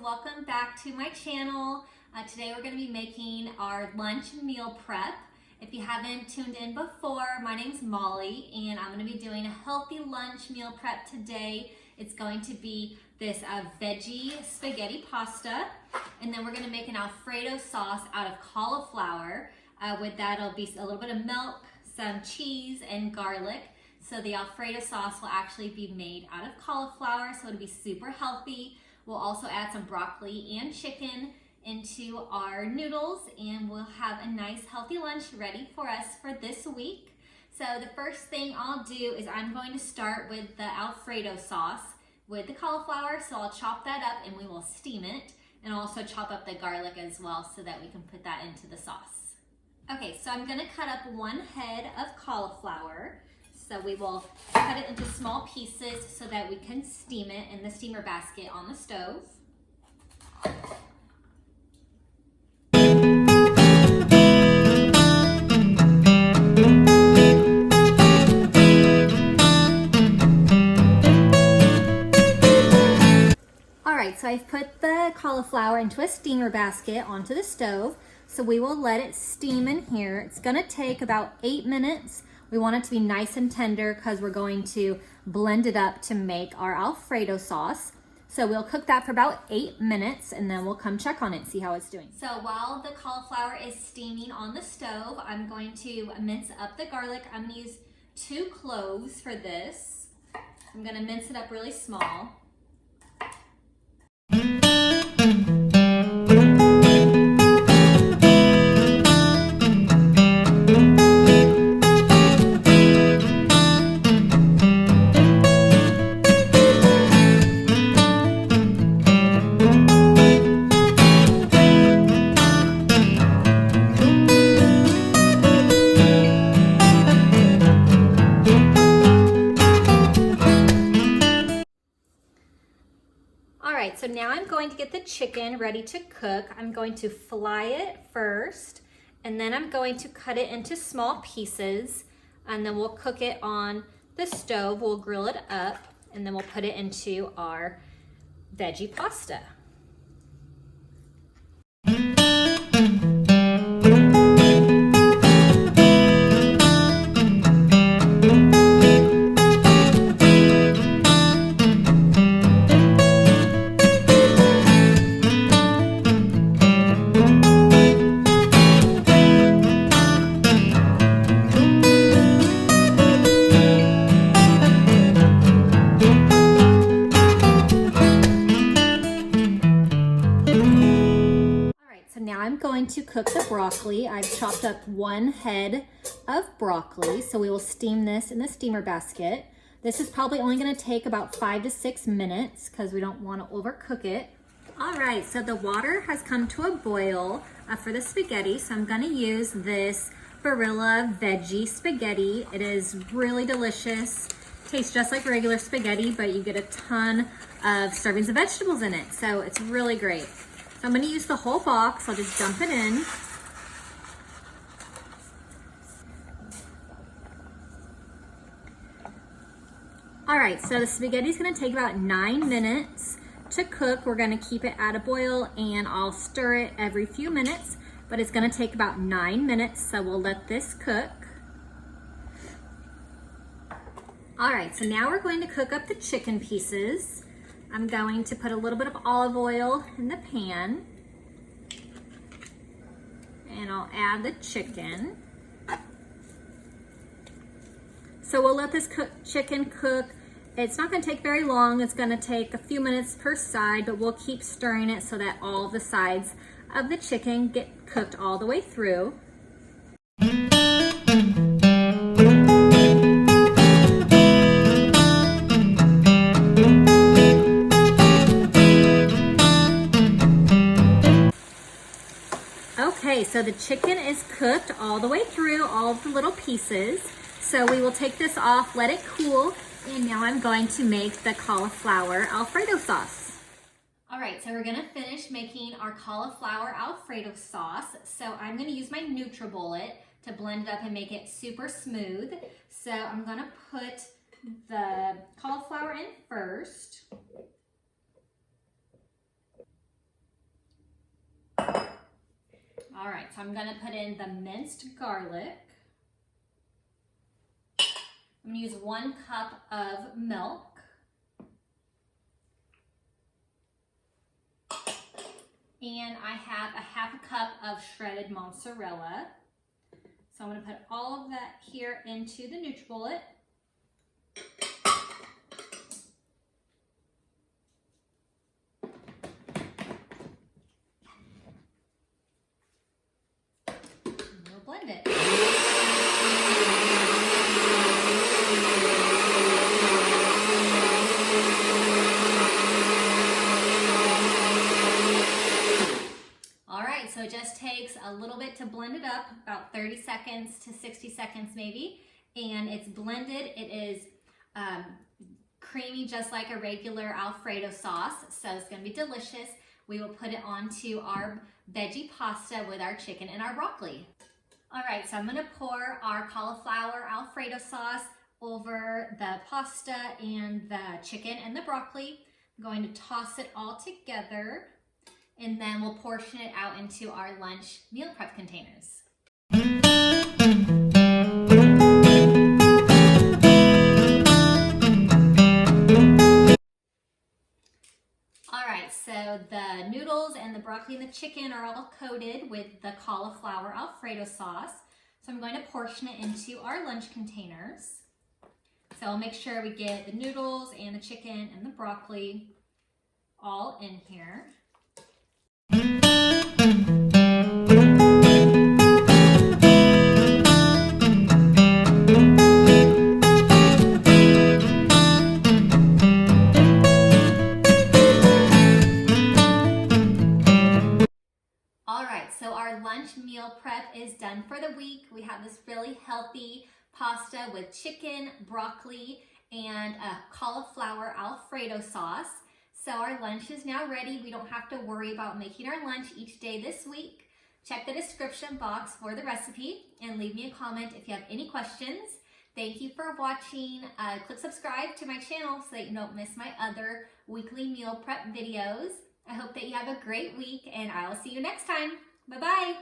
welcome back to my channel. Today we're going to be making our lunch meal prep. If you haven't tuned in before, my name's Molly and I'm going to be doing a healthy lunch meal prep today. It's going to be this veggie spaghetti pasta, and then we're going to make an Alfredo sauce out of cauliflower. With that, it'll be a little bit of milk, some cheese, and garlic. So the Alfredo sauce will actually be made out of cauliflower, so it'll be super healthy. We'll also add some broccoli and chicken into our noodles, and we'll have a nice healthy lunch ready for us for this week. So the first thing I'll do is I'm going to start with the Alfredo sauce with the cauliflower. So I'll chop that up and we will steam it, and also chop up the garlic as well so that we can put that into the sauce. Okay, so I'm gonna cut up one head of cauliflower. So we will cut it into small pieces so that we can steam it in the steamer basket on the stove. Alright, so I've put the cauliflower into a steamer basket onto the stove. So we will let it steam in here. It's gonna take about 8 minutes. We want it to be nice and tender because we're going to blend it up to make our Alfredo sauce. So we'll cook that for about 8 minutes and then we'll come check on it and see how it's doing. So while the cauliflower is steaming on the stove, I'm going to mince up the garlic. I'm gonna use 2 cloves for this. I'm gonna mince it up really small. So now I'm going to get the chicken ready to cook. I'm going to fry it first, and then I'm going to cut it into small pieces, and then we'll cook it on the stove. We'll grill it up, and then we'll put it into our veggie pasta. I'm going to cook the broccoli. I've chopped up 1 head of broccoli, so we will steam this in the steamer basket. This is probably only going to take about 5 to 6 minutes because we don't want to overcook it. All right, so the water has come to a boil for the spaghetti, so I'm going to use this Barilla veggie spaghetti. It is really delicious. Tastes just like regular spaghetti, but you get a ton of servings of vegetables in it, so it's really great. So I'm going to use the whole box. I'll just dump it in. All right, so the spaghetti is going to take about 9 minutes to cook. We're going to keep it at a boil, and I'll stir it every few minutes, but it's going to take about 9 minutes, so we'll let this cook. All right, so now we're going to cook up the chicken pieces. I'm going to put a little bit of olive oil in the pan, and I'll add the chicken. So we'll let this chicken cook. It's not going to take very long. It's going to take a few minutes per side, but we'll keep stirring it so that all the sides of the chicken get cooked all the way through. Okay, so the chicken is cooked all the way through, all of the little pieces. So we will take this off, let it cool, and now I'm going to make the cauliflower Alfredo sauce. All right, so we're gonna finish making our cauliflower Alfredo sauce. So I'm gonna use my Nutribullet to blend it up and make it super smooth. So I'm gonna put the cauliflower in first. All right, so I'm gonna put in the minced garlic. I'm gonna use 1 cup of milk. And I have a 1/2 cup of shredded mozzarella. So I'm gonna put all of that here into the Nutribullet. And we'll blend it. So it just takes a little bit to blend it up, about 30 seconds to 60 seconds maybe, and it's blended. It is creamy just like a regular Alfredo sauce, so it's going to be delicious. We will put it onto our veggie pasta with our chicken and our broccoli. All right, so I'm going to pour our cauliflower Alfredo sauce over the pasta and the chicken and the broccoli. I'm going to toss it all together, and then we'll portion it out into our lunch meal prep containers. All right, so the noodles and the broccoli and the chicken are all coated with the cauliflower Alfredo sauce. So I'm going to portion it into our lunch containers. So I'll make sure we get the noodles and the chicken and the broccoli all in here. Alright, so our lunch meal prep is done for the week. We have this really healthy pasta with chicken, broccoli, and a cauliflower Alfredo sauce. So our lunch is now ready. We don't have to worry about making our lunch each day this week. Check the description box for the recipe and leave me a comment if you have any questions. Thank you for watching. Click subscribe to my channel so that you don't miss my other weekly meal prep videos. I hope that you have a great week, and I will see you next time. Bye-bye.